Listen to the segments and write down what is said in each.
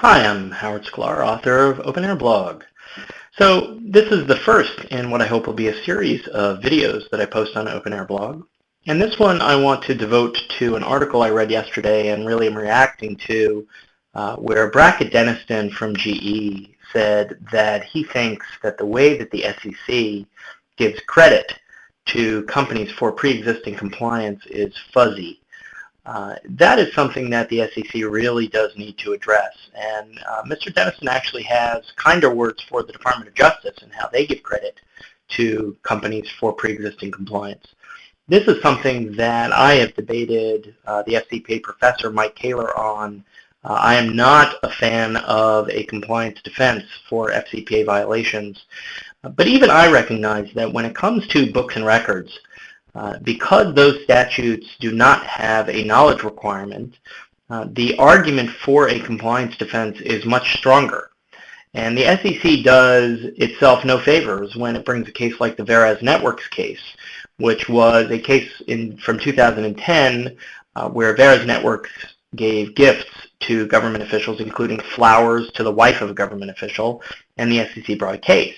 Hi, I'm Howard Sklar, author of Open Air Blog. So this is the first in what I hope will be a series of videos that I post on Open Air Blog. And this one I want to devote to an article I read yesterday and really am reacting to where Brackett Denniston from GE said that he thinks that the way that the SEC gives credit to companies for pre-existing compliance is fuzzy. That is something that the SEC really does need to address. And Mr. Denniston actually has kinder words for the Department of Justice and how they give credit to companies for pre-existing compliance. This is something that I have debated the FCPA professor Mike Kaler on. I am not a fan of a compliance defense for FCPA violations, but even I recognize that when it comes to books and records, because those statutes do not have a knowledge requirement, the argument for a compliance defense is much stronger. And the SEC does itself no favors when it brings a case like the Veraz Networks case, which was a case from 2010 where Veraz Networks gave gifts to government officials, including flowers to the wife of a government official, and the SEC brought a case.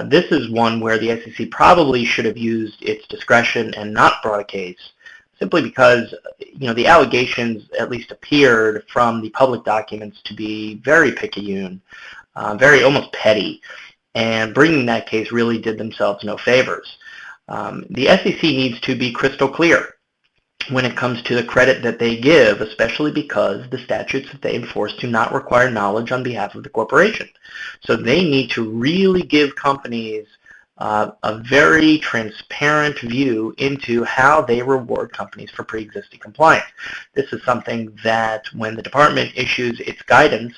This is one where the SEC probably should have used its discretion and not brought a case, simply because the allegations at least appeared from the public documents to be very picayune, very almost petty, and bringing that case really did themselves no favors. The SEC needs to be crystal clear when it comes to the credit that they give, especially because the statutes that they enforce do not require knowledge on behalf of the corporation. So they need to really give companies a very transparent view into how they reward companies for pre-existing compliance. This is something that when the department issues its guidance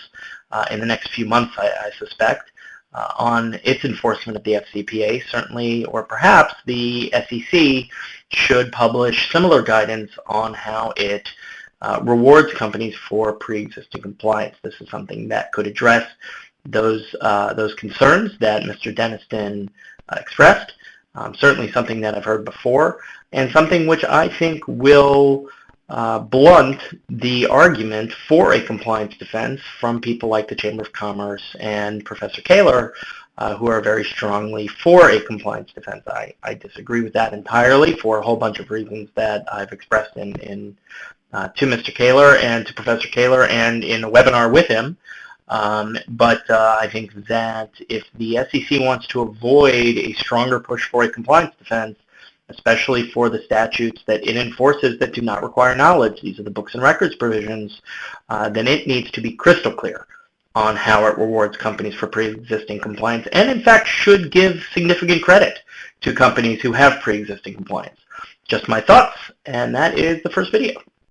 in the next few months, I suspect, on its enforcement of the FCPA, certainly, or perhaps the SEC should publish similar guidance on how it rewards companies for pre-existing compliance. This is something that could address those concerns that Mr. Denniston expressed, certainly something that I've heard before, and something which I think will blunt the argument for a compliance defense from people like the Chamber of Commerce and Professor Kaler, who are very strongly for a compliance defense. I disagree with that entirely for a whole bunch of reasons that I've expressed to Mr. Kaler and to Professor Kaler and in a webinar with him. But I think that if the SEC wants to avoid a stronger push for a compliance defense, especially for the statutes that it enforces that do not require knowledge, these are the books and records provisions, then it needs to be crystal clear on how it rewards companies for pre-existing compliance, and in fact should give significant credit to companies who have pre-existing compliance. Just my thoughts, and that is the first video.